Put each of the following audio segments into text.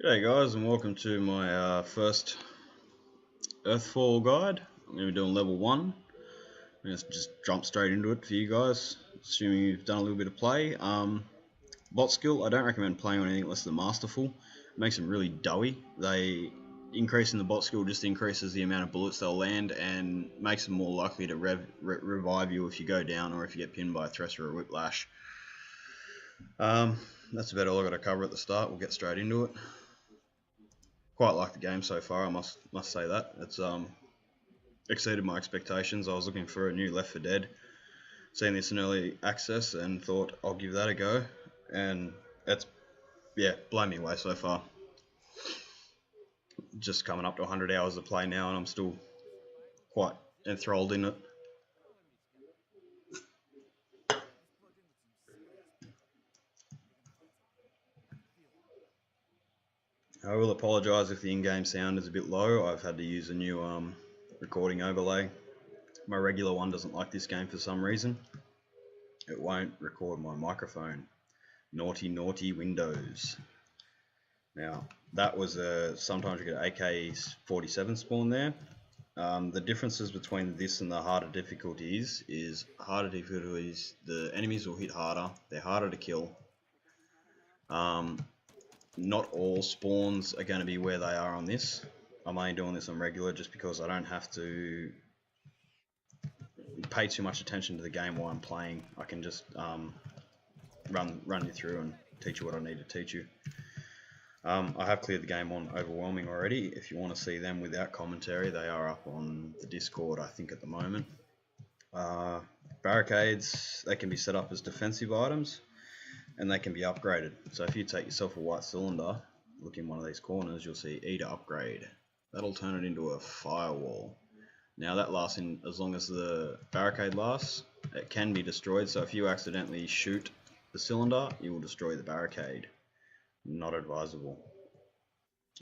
G'day guys, and welcome to my first Earthfall guide. I'm going to be doing level 1. I'm going to just jump straight into it for you guys, assuming you've done a little bit of play. Bot skill, I don't recommend playing on anything less than Masterful. It makes them really doughy. Increasing the bot skill just increases the amount of bullets they'll land and makes them more likely to revive you if you go down or if you get pinned by a Thresher or a Whiplash. That's about all I've got to cover at the start. We'll get straight into it. Quite like the game so far, I must say that. It's exceeded my expectations. I was looking for a new Left 4 Dead, seen this in early access and thought I'll give that a go, and it's blown me away so far. Just coming up to 100 hours of play now and I'm still quite enthralled in it. I will apologise if the in-game sound is a bit low. I've had to use a new recording overlay. My regular one doesn't like this game for some reason. It won't record my microphone. Naughty, naughty Windows. Now, that was sometimes you get an AK-47 spawn there. The differences between this and the harder difficulties is harder difficulties, the enemies will hit harder, they're harder to kill. Not all spawns are going to be where they are on this. I'm only doing this on regular just because I don't have to pay too much attention to the game while I'm playing. I can just run you through and teach you what I need to teach you. I have cleared the game on Overwhelming already. If you want to see them without commentary, they are up on the Discord, I think, at the moment. Barricades, they can be set up as defensive items and they can be upgraded. So if you take yourself a white cylinder, look in one of these corners, you'll see E to upgrade. That'll turn it into a firewall. Now that lasts in as long as the barricade lasts. It can be destroyed, so if you accidentally shoot the cylinder, you will destroy the barricade. Not advisable.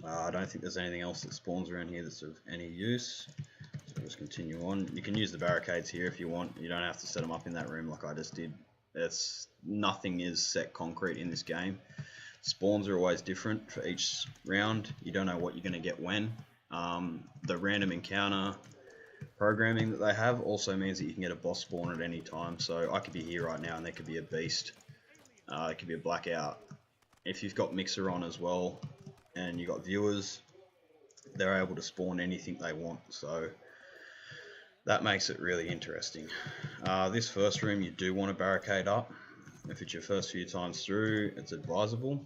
I don't think there's anything else that spawns around here that's of any use. So we'll just continue on. You can use the barricades here if you want. You don't have to set them up in that room like I just did. Nothing is set concrete in this game. Spawns are always different for each round. You don't know what you're going to get when. The random encounter programming that they have also means that you can get a boss spawn at any time. So I could be here right now and there could be a beast. It could be a blackout. If you've got Mixer on as well and you've got viewers, they're able to spawn anything they want. So that makes it really interesting. This first room you do want to barricade up. If it's your first few times through, it's advisable.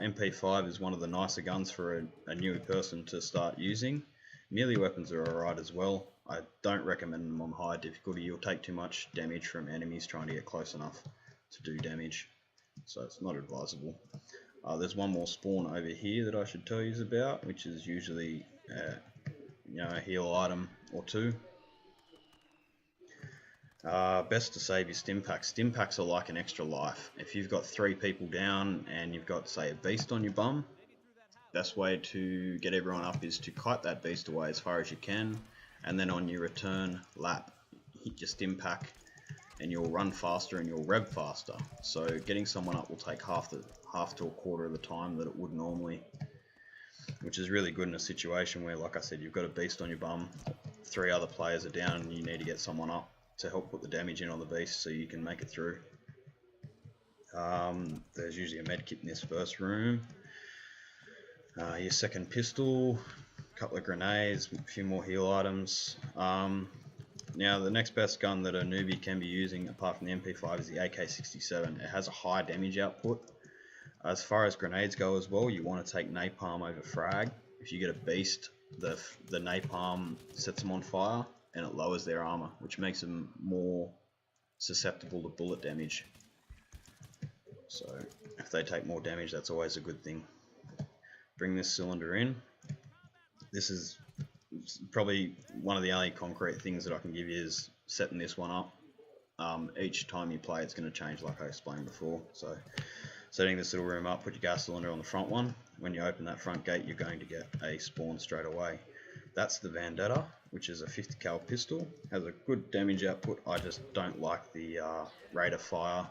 MP5 is one of the nicer guns for a new person to start using. Melee weapons are alright as well. I don't recommend them on high difficulty. You'll take too much damage from enemies trying to get close enough to do damage. So it's not advisable. There's one more spawn over here that I should tell you about, which is usually a heal item or two. Best to save your stim packs. Stim packs are like an extra life. If you've got 3 people down and you've got, say, a beast on your bum, best way to get everyone up is to kite that beast away as far as you can, and then on your return lap, hit your stim pack and you'll run faster and you'll rev faster. So getting someone up will take half to a quarter of the time that it would normally, which is really good in a situation where, like I said, you've got a beast on your bum, 3 other players are down and you need to get someone up to help put the damage in on the beast so you can make it through. There's usually a med kit in this first room. Your second pistol, a couple of grenades, a few more heal items. Now the next best gun that a newbie can be using apart from the MP5 is the AK-67. It has a high damage output. As far as grenades go as well, you want to take napalm over frag. If you get a beast, the napalm sets them on fire and it lowers their armor, which makes them more susceptible to bullet damage. So if they take more damage, that's always a good thing. Bring this cylinder in. This is probably one of the only concrete things that I can give you is setting this one up. Each time you play it's going to change like I explained before. So setting this little room up, put your gas cylinder on the front one. When you open that front gate you're going to get a spawn straight away. That's the Vendetta, which is a 50 cal pistol. Has a good damage output. I just don't like the rate of fire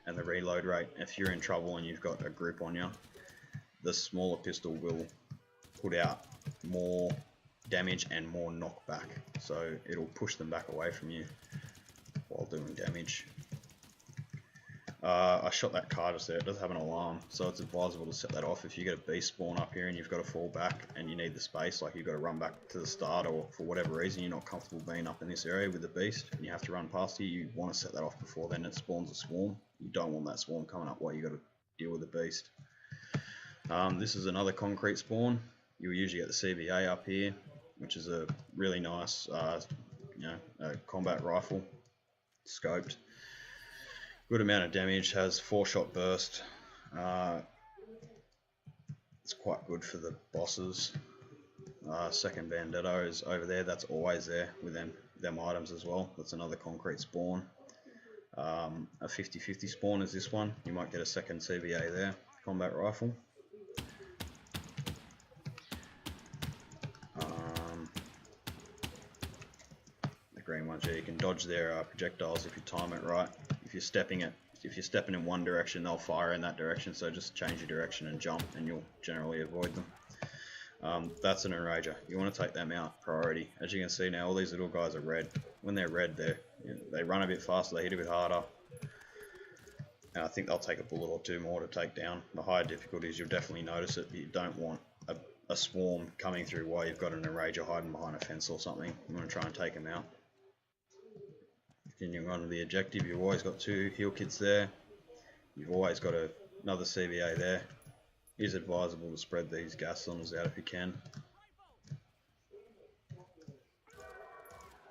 and the reload rate. If you're in trouble and you've got a group on you, the smaller pistol will put out more damage and more knockback, so it'll push them back away from you while doing damage. I shot that car just there. It does have an alarm, so it's advisable to set that off. If you get a beast spawn up here and you've got to fall back and you need the space, like you've got to run back to the start, or for whatever reason you're not comfortable being up in this area with the beast and you have to run past you want to set that off before then it spawns a swarm. You don't want that swarm coming up while you've got to deal with the beast. This is another concrete spawn. You'll usually get the CVA up here, which is a really nice a combat rifle, scoped. Good amount of damage, has 4-shot burst. It's quite good for the bosses. Second Vendetta is over there, that's always there with them items as well. That's another concrete spawn. A 50-50 spawn is this one. You might get a second CVA there, combat rifle. The green ones, yeah, you can dodge their projectiles if you time it right. If you're stepping in one direction, they'll fire in that direction, so just change your direction and jump and you'll generally avoid them. That's an enrager. You want to take them out priority. As you can see now, all these little guys are red. When they're red, they run a bit faster, they hit a bit harder. And I think they'll take a bullet or two more to take down. The higher difficulties, you'll definitely notice it. You don't want a swarm coming through while you've got an enrager hiding behind a fence or something. You want to try and take them out. Continuing on to the objective, you've always got 2 heal kits there. You've always got another CVA there. It is advisable to spread these gas cylinders out if you can.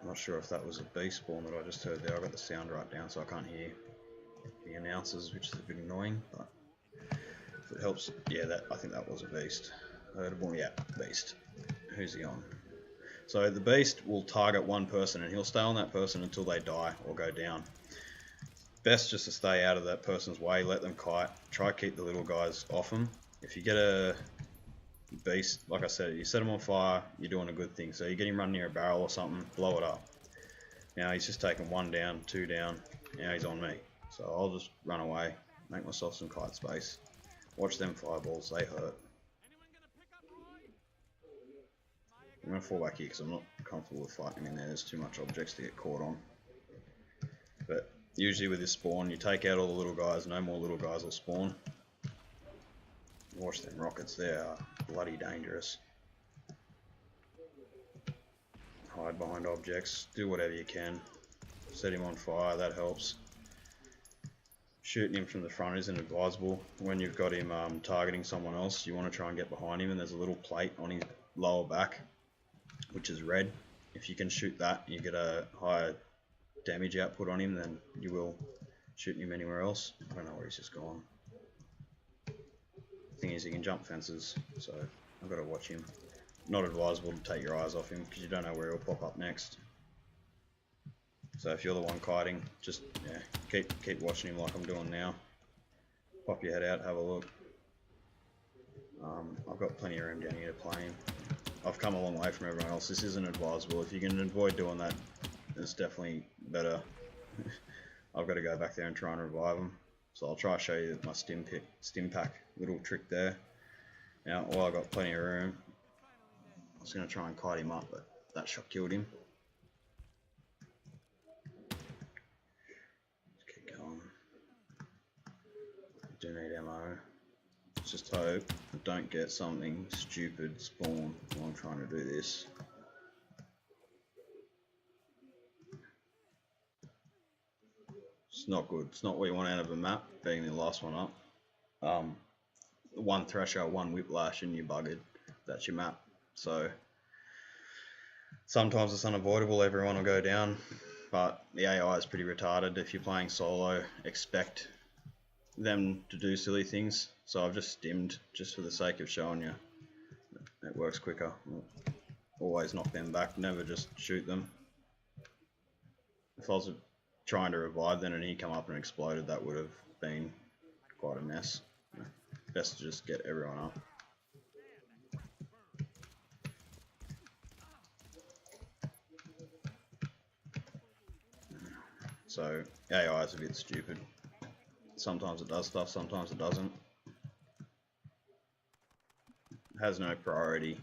I'm not sure if that was a beast spawn that I just heard there. I got the sound right down so I can't hear the announcers, which is a bit annoying, but if it helps, yeah, I think that was a beast. Yeah, beast. Who's he on? So the beast will target one person and he'll stay on that person until they die or go down. Best just to stay out of that person's way, let them kite, try to keep the little guys off them. If you get a beast, like I said, you set him on fire, you're doing a good thing. So you get him running near a barrel or something, blow it up. Now he's just taken 1 down, 2 down, now he's on me. So I'll just run away, make myself some kite space. Watch them fireballs, they hurt. I'm going to fall back here because I'm not comfortable with fighting in there. There's too much objects to get caught on. But usually with this spawn, you take out all the little guys, no more little guys will spawn. Watch them rockets, they are bloody dangerous. Hide behind objects, do whatever you can. Set him on fire, that helps. Shooting him from the front isn't advisable. When you've got him targeting someone else, you want to try and get behind him, and there's a little plate on his lower back, which is red. If you can shoot that, you get a higher damage output on him than you will shooting him anywhere else. I don't know where he's just gone. The thing is, he can jump fences, so I've got to watch him. Not advisable to take your eyes off him because you don't know where he'll pop up next. So if you're the one kiting, just keep watching him like I'm doing now. Pop your head out, have a look. I've got plenty of room down here to play him. I've come a long way from everyone else. This isn't advisable. If you can avoid doing that, it's definitely better. I've got to go back there and try and revive them. So I'll try to show you my stim pack little trick there. Now, while I've got plenty of room, I was going to try and kite him up, but that shot killed him. Let's keep going. I do need ammo. Just hope I don't get something stupid spawn while I'm trying to do this. It's not good. It's not what you want out of a map, being the last one up. One Thresher, one Whiplash, and you're buggered. That's your map. So sometimes it's unavoidable, everyone will go down, but the AI is pretty retarded. If you're playing solo, expect them to do silly things. So I've just stimmed just for the sake of showing you. It works quicker. Always knock them back, never just shoot them. If I was trying to revive them and he come up and exploded, that would have been quite a mess. Best to just get everyone up. So AI is a bit stupid. Sometimes it does stuff, sometimes it doesn't. has no priority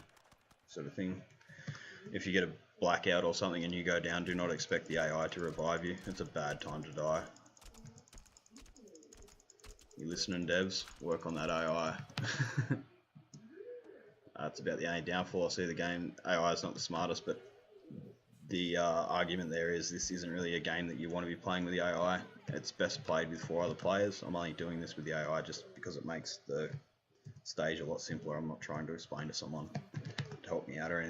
sort of thing. If you get a blackout or something and you go down, do not expect the AI to revive you. It's a bad time to die. You listening, devs? Work on that AI. That's about the only downfall I see of the game. AI is not the smartest, but the argument there is this isn't really a game that you want to be playing with the AI. It's best played with 4 other players. I'm only doing this with the AI just because it makes the stage a lot simpler. I'm not trying to explain to someone to help me out or anything.